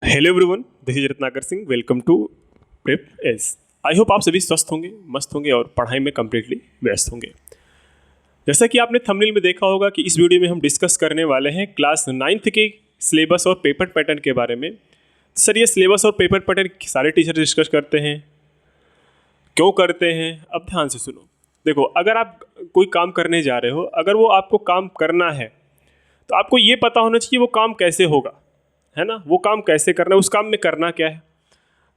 Hello everyone, this is Ratnakar Singh. Welcome to prep S. I hope आप सभी स्वस्थ होंगे, मस्त होंगे और पढ़ाई में कम्प्लीटली व्यस्त होंगे। जैसा कि आपने थंबनेल में देखा होगा कि इस वीडियो में हम डिस्कस करने वाले हैं क्लास 9th के सिलेबस और पेपर पैटर्न के बारे में। सर, ये सिलेबस और पेपर पैटर्न सारे टीचर डिस्कस करते हैं, क्यों करते हैं? अब ध्यान से सुनो। देखो, अगर आप कोई काम करने जा रहे हो, अगर वो आपको काम करना है तो आपको ये पता होना चाहिए वो काम कैसे होगा, है ना। वो काम कैसे करना है, उस काम में करना क्या है।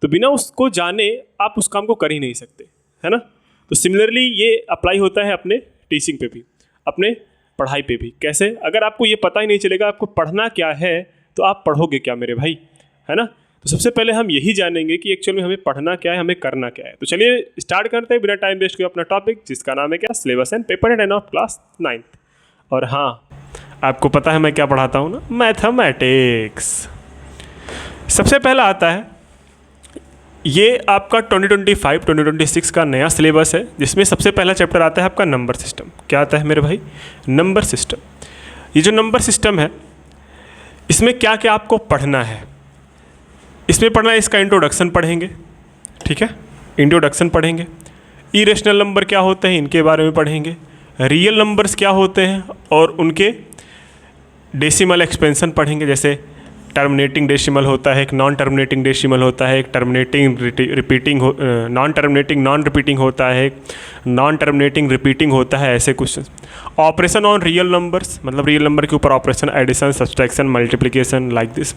तो बिना उसको जाने आप उस काम को कर ही नहीं सकते, है ना। तो सिमिलरली ये अप्लाई होता है अपने टीचिंग पे भी, अपने पढ़ाई पे भी। कैसे? अगर आपको ये पता ही नहीं चलेगा आपको पढ़ना क्या है तो आप पढ़ोगे क्या मेरे भाई, है ना। तो सबसे पहले हम यही जानेंगे कि एक्चुअल में हमें पढ़ना क्या है, हमें करना क्या है। तो चलिए स्टार्ट करते हैं बिना टाइम वेस्ट किए अपना टॉपिक, जिसका नाम है क्या, syllabus and paper pattern of class 9th। और हाँ, आपको पता है मैं क्या पढ़ाता हूँ ना, मैथमेटिक्स। सबसे पहला आता है ये आपका 2025-2026 का नया सिलेबस है, जिसमें सबसे पहला चैप्टर आता है आपका नंबर सिस्टम। क्या आता है मेरे भाई? Number system. ये जो नंबर सिस्टम है इसमें क्या क्या आपको पढ़ना है, इसमें पढ़ना है, इसका इंट्रोडक्शन पढ़ेंगे, ठीक है। इंट्रोडक्शन पढ़ेंगे, इरेशनल नंबर क्या होते हैं इनके बारे में पढ़ेंगे, रियल नंबर्स क्या होते हैं और उनके डेसिमल एक्सपेंशन पढ़ेंगे। जैसे टर्मिनेटिंग डेसिमल होता है, एक नॉन टर्मिनेटिंग डेसिमल होता है, एक terminating repeating non terminating non repeating होता है, एक नॉन टर्मिनेटिंग रिपीटिंग होता है, ऐसे question. Operation on real numbers, मतलब रियल नंबर के ऊपर operation, addition, subtraction, multiplication, like this.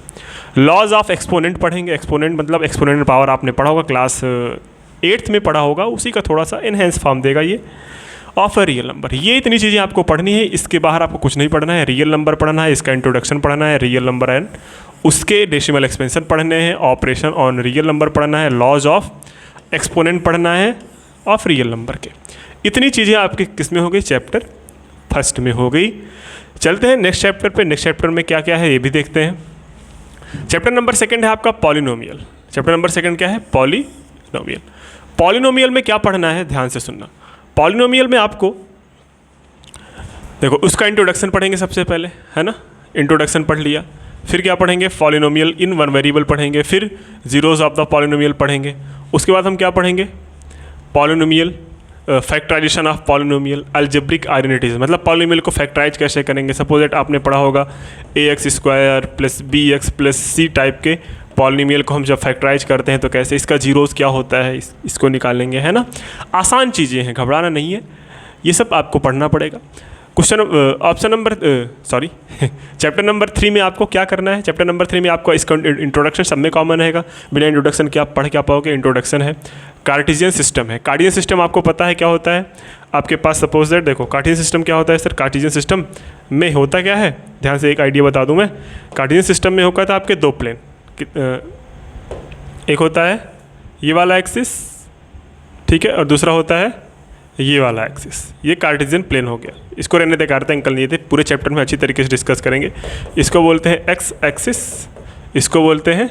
Laws of exponent पढ़ेंगे। एक्सपोनेंट मतलब एक्सपोनेंट पावर आपने पढ़ा होगा, क्लास 8th में पढ़ा होगा, उसी का थोड़ा सा एनहेंस फॉर्म देगा ये, ऑफ अ रियल नंबर। ये इतनी चीज़ें आपको पढ़नी है, इसके बाहर आपको कुछ नहीं पढ़ना है। रियल नंबर पढ़ना है, इसका इंट्रोडक्शन पढ़ना है, रियल नंबर एंड उसके डेसिमल एक्सपेंशन पढ़ने हैं, ऑपरेशन ऑन रियल नंबर पढ़ना है, लॉज ऑफ एक्सपोनेंट पढ़ना है ऑफ रियल नंबर के। इतनी चीज़ें आपके किस में हो गई? चैप्टर 1 में हो गई। चलते हैं नेक्स्ट चैप्टर पे। नेक्स्ट चैप्टर में क्या क्या है ये भी देखते हैं। चैप्टर नंबर 2 है आपका पॉलिनोमियल। चैप्टर नंबर 2 क्या है? पॉलिनोमियल। पॉलिनोमियल में क्या पढ़ना है, ध्यान से सुनना। पॉलिनोमियल में आपको देखो उसका इंट्रोडक्शन पढ़ेंगे सबसे पहले, है ना। इंट्रोडक्शन पढ़ लिया, फिर क्या पढ़ेंगे? पॉलिनोमियल इन वन वेरिएबल पढ़ेंगे, फिर जीरोज ऑफ द पॉलिनोमियल पढ़ेंगे। उसके बाद हम क्या पढ़ेंगे? Polynomial, factorisation of polynomial, algebraic identities, मतलब पॉलिनोमियल को फैक्टराइज कैसे करेंगे। सपोज दैट आपने पढ़ा होगा ax² + bx + c टाइप के पॉलिनोमियल को हम जब फैक्टराइज करते हैं तो कैसे, इसका जीरोस क्या होता है, इसको निकालेंगे, है ना। आसान चीज़ें हैं, घबराना नहीं है, ये सब आपको पढ़ना पड़ेगा। Question option number chapter number 3 में आपको क्या करना है? चैप्टर नंबर 3 में आपको इसका इंट्रोडक्शन सब में कॉमन रहेगा, बिना इंट्रोडक्शन के आप पढ़ क्या पाओगे? इंट्रोडक्शन है। कार्टेशियन सिस्टम है। कार्टेशियन सिस्टम आपको पता है क्या होता है आपके पास। सपोज दैट देखो, कार्टेशियन सिस्टम क्या होता है सर? कार्टेशियन सिस्टम में होता क्या है, ध्यान से एक आइडिया बता दूं मैं। कार्टेशियन सिस्टम में होगा था आपके 2 प्लेन, एक होता है ये वाला एक्सिस, ठीक है, और दूसरा होता है ये वाला एक्सिस। ये कार्टेशियन प्लेन हो गया। इसको रहने दे, करते अंकल नहीं थे, पूरे चैप्टर में अच्छी तरीके से डिस्कस करेंगे। इसको बोलते हैं एक्स एक्सिस, इसको बोलते हैं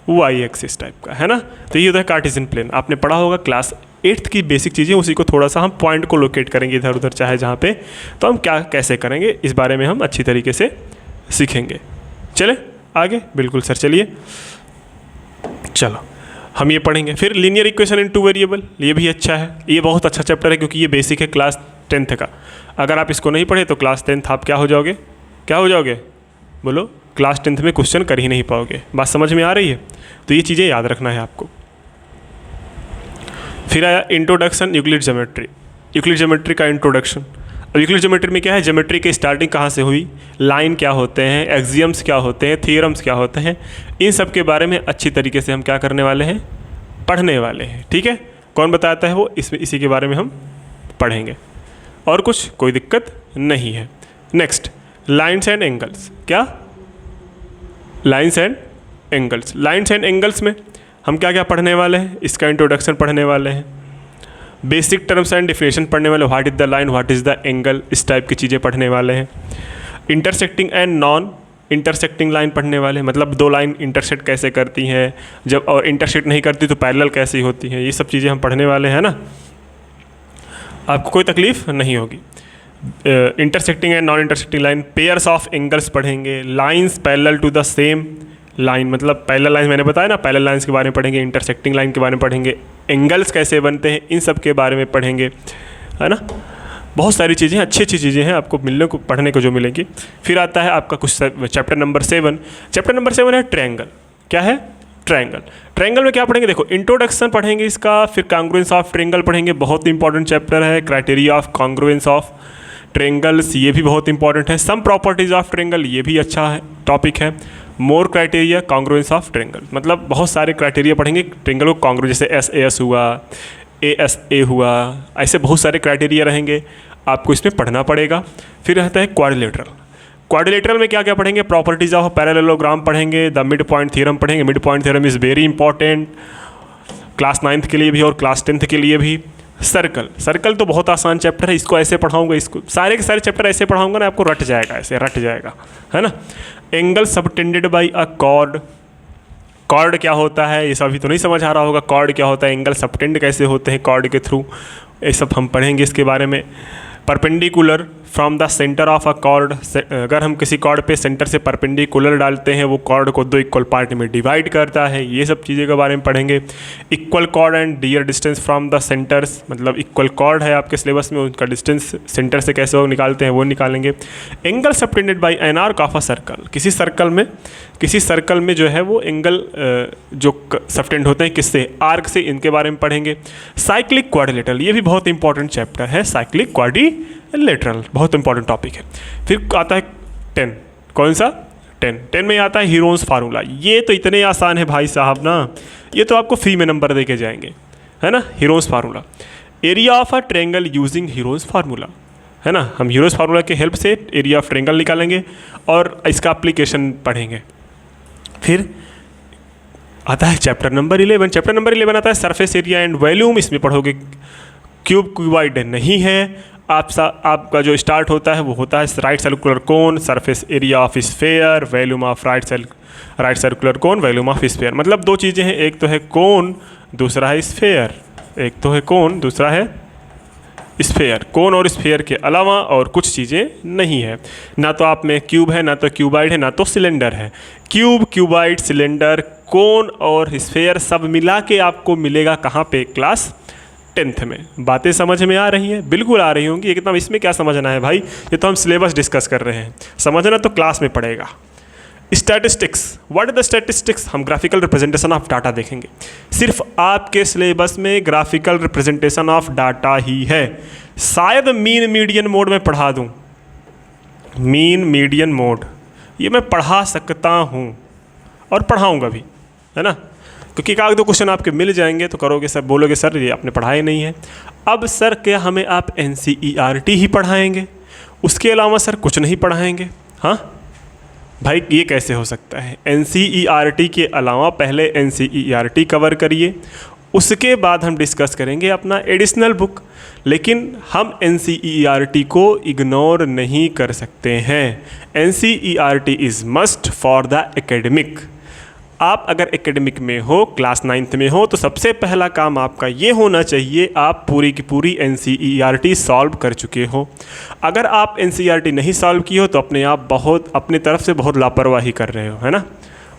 वाई एक्सिस टाइप का, है ना। तो ये होता है कार्टेशियन प्लेन। आपने पढ़ा होगा क्लास 8th की बेसिक चीज़ें, उसी को थोड़ा सा हम पॉइंट को लोकेट करेंगे इधर उधर चाहे जहाँ पे, तो हम क्या कैसे करेंगे इस बारे में हम अच्छी तरीके से सीखेंगे। चले आगे? बिल्कुल सर, चलिए चलो हम ये पढ़ेंगे। फिर लीनियर इक्वेशन इन 2 वेरिएबल, ये भी अच्छा है, ये बहुत अच्छा चैप्टर है क्योंकि ये बेसिक है क्लास 10th का। अगर आप इसको नहीं पढ़े तो क्लास 10th आप क्या हो जाओगे? क्या हो जाओगे? बोलो। क्लास 10th में क्वेश्चन कर ही नहीं पाओगे। बात समझ में आ रही है? तो ये चीज़ें याद रखना है आपको। फिर आया introduction Euclid geometry. Euclid geometry का इंट्रोडक्शन। अब यूक्लिड ज्योमेट्री में क्या है? ज्योमेट्री की स्टार्टिंग कहाँ से हुई, लाइन क्या होते हैं, एक्सियम्स क्या होते हैं, थियरम्स क्या होते हैं, इन सब के बारे में अच्छी तरीके से हम क्या करने वाले हैं? पढ़ने वाले हैं, ठीक है। कौन बताता है वो? इसमें इसी के बारे में हम पढ़ेंगे, और कुछ कोई दिक्कत नहीं है। Next, lines and angles. क्या? Lines and angles. Lines and angles में हम क्या क्या पढ़ने वाले हैं? इसका इंट्रोडक्शन पढ़ने वाले हैं, बेसिक टर्म्स एंड डिफिनेशन पढ़ने वाले, what is the line, what is the angle, इस टाइप की चीज़ें पढ़ने वाले हैं। Intersecting and non intersecting line पढ़ने वाले, मतलब 2 लाइन इंटरसेक्ट कैसे करती हैं जब, और इंटरसेक्ट नहीं करती तो पैरेलल कैसी होती हैं, ये सब चीज़ें हम पढ़ने वाले हैं ना। आपको कोई तकलीफ नहीं होगी। Intersecting and non intersecting line, pairs of angles पढ़ेंगे, lines parallel to the same line मतलब पैरेलल लाइन, मैंने बताया ना पैरेलल लाइन्स के बारे में पढ़ेंगे, इंटरसेक्टिंग लाइन के बारे में पढ़ेंगे, एंगल्स कैसे बनते हैं इन सब के बारे में पढ़ेंगे, है ना। बहुत सारी चीज़ें अच्छी अच्छी चीज़ें हैं आपको मिलने को, पढ़ने को जो मिलेंगी। फिर आता है आपका कुछ चैप्टर नंबर 7। चैप्टर नंबर 7 है ट्रायंगल। क्या है? ट्रायंगल। ट्रायंगल में क्या पढ़ेंगे? देखो इंट्रोडक्शन पढ़ेंगे इसका, फिर कॉन्ग्रुएंस ऑफ ट्रायंगल पढ़ेंगे, बहुत इंपॉर्टेंट चैप्टर है। Criteria of congruence of triangles, ये भी बहुत इंपॉर्टेंट है। सम प्रॉपर्टीज़ ऑफ ट्रायंगल, ये भी अच्छा है टॉपिक है। मोर क्राइटेरिया कॉन्ग्रुएंस ऑफ ट्रायंगल, मतलब बहुत सारे क्राइटेरिया पढ़ेंगे ट्रायंगल को कॉन्ग्रुएंस, जैसे SAS हुआ, ASA हुआ, ऐसे बहुत सारे क्राइटेरिया रहेंगे, आपको इसमें पढ़ना पड़ेगा। फिर रहता है क्वाड्रिलेटरल। क्वाड्रिलेटरल में क्या क्या पढ़ेंगे? प्रॉपर्टीज़ ऑफ पैरेललोग्राम पढ़ेंगे, द मिड पॉइंट थ्योरम पढ़ेंगे। Mid point theorem is very important class 9th के लिए भी और क्लास 10th के लिए भी। सर्कल, सर्कल तो बहुत आसान चैप्टर है, इसको ऐसे पढ़ाऊंगा, इसको सारे के सारे चैप्टर ऐसे पढ़ाऊंगा ना, आपको रट जाएगा, ऐसे रट जाएगा, है ना। Angle subtended by a chord. Chord क्या होता है ये सब अभी तो नहीं समझ आ रहा होगा। कॉर्ड क्या होता है, एंगल सबटेंड कैसे होते हैं कॉर्ड के थ्रू, ये सब हम पढ़ेंगे इसके बारे में। Perpendicular from the centre of a cord, अगर हम किसी कॉर्ड पे सेंटर से परपेंडिकुलर डालते हैं वो कॉर्ड को 2 इक्वल पार्ट में डिवाइड करता है, ये सब चीज़ें के बारे में पढ़ेंगे। Equal chord and their distance from the centres, मतलब इक्वल कॉर्ड है आपके सिलेबस में, उनका डिस्टेंस सेंटर से कैसे वो निकालते हैं वो निकालेंगे। Angle subtended by an arc of a circle, किसी सर्कल में जो है वो एंगल जो सबटेंड होते हैं किससे, आर्क से, इनके बारे में पढ़ेंगे। साइक्लिक क्वाड्रिलेटरल, ये भी बहुत इंपॉर्टेंट चैप्टर है, साइक्लिक क्वाड्रिलेटरल बहुत इंपॉर्टेंट टॉपिक है। फिर आता है 10, कौन सा? 10 में आता है हीरोन्स फार्मूला। ये तो इतने आसान है भाई साहब ना, ये तो आपको फ्री में नंबर दे के जाएंगे, है ना। Heron's formula, area of a triangle using Heron's formula, है ना। हम हीरोन्स फार्मूला के हेल्प से एरिया ऑफ ट्रायंगल निकालेंगे और इसका एप्लीकेशन पढ़ेंगे। फिर आता है चैप्टर नंबर 11। चैप्टर नंबर 11 आता है सरफेस एरिया एंड वॉल्यूम। इसमें पढ़ोगे क्यूब क्यूबाइड नहीं है, आपका जो स्टार्ट होता है वो होता है right circular cone, surface area of sphere, volume of right circular cone, volume of sphere. मतलब 2 चीज़ें हैं, एक तो है कोन, दूसरा है स्फेयर। एक तो है कोन, दूसरा है स्फेयर। कोन और स्फेयर के अलावा और कुछ चीज़ें नहीं है, ना तो आप में क्यूब है, ना तो क्यूबाइड है, ना तो सिलेंडर है। क्यूब, क्यूबाइड, सिलेंडर, कोन और स्फेयर सब मिला के आपको मिलेगा कहाँ पे? क्लास 10th में। बातें समझ में आ रही हैं? बिल्कुल आ रही होंगी एकदम। इसमें क्या समझना है भाई, ये तो हम सिलेबस डिस्कस कर रहे हैं, समझना तो क्लास में पड़ेगा। Statistics, what is the statistics? हम ग्राफिकल रिप्रेजेंटेशन ऑफ डाटा देखेंगे। सिर्फ आपके सिलेबस में ग्राफिकल रिप्रेजेंटेशन ऑफ डाटा ही है। शायद मीन मीडियन मोड में पढ़ा दूँ, मीन मीडियन मोड ये मैं पढ़ा सकता हूँ और पढ़ाऊँगा भी, है ना, क्योंकि एक 2 क्वेश्चन आपके मिल जाएंगे तो करोगे सर, बोलोगे सर ये आपने पढ़ाए नहीं है। अब सर क्या हमें आप NCERT ही पढ़ाएंगे, उसके अलावा सर कुछ नहीं पढ़ाएंगे? हाँ भाई, ये कैसे हो सकता है? NCERT के अलावा पहले NCERT कवर करिए, उसके बाद हम डिस्कस करेंगे अपना एडिशनल बुक। लेकिन हम NCERT को इग्नोर नहीं कर सकते हैं। NCERT is must for the academic. आप अगर एकेडमिक में हो, क्लास 9th में हो, तो सबसे पहला काम आपका ये होना चाहिए आप पूरी की पूरी NCERT सॉल्व कर चुके हो। अगर आप NCERT नहीं सॉल्व किए हो तो अपने आप बहुत अपने तरफ से बहुत लापरवाही कर रहे हो, है ना,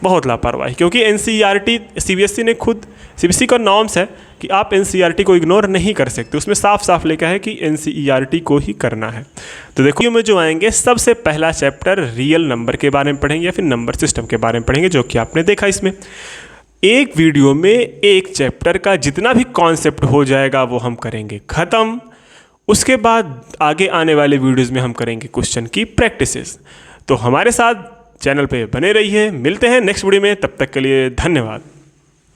बहुत लापरवाही। क्योंकि NCERT CBSE ने खुद, CBSE का नॉर्म्स है कि आप NCERT को इग्नोर नहीं कर सकते, उसमें साफ साफ लिखा है कि NCERT को ही करना है। तो देखो में जो आएंगे, सबसे पहला चैप्टर रियल नंबर के बारे में पढ़ेंगे या फिर नंबर सिस्टम के बारे में पढ़ेंगे, जो कि आपने देखा इसमें एक वीडियो में एक चैप्टर का जितना भी कॉन्सेप्ट हो जाएगा वो हम करेंगे ख़त्म। उसके बाद आगे आने वाले वीडियोज़ में हम करेंगे क्वेश्चन की प्रैक्टिसेस। तो हमारे साथ चैनल पे बने रहिए, मिलते हैं नेक्स्ट वीडियो में, तब तक के लिए धन्यवाद।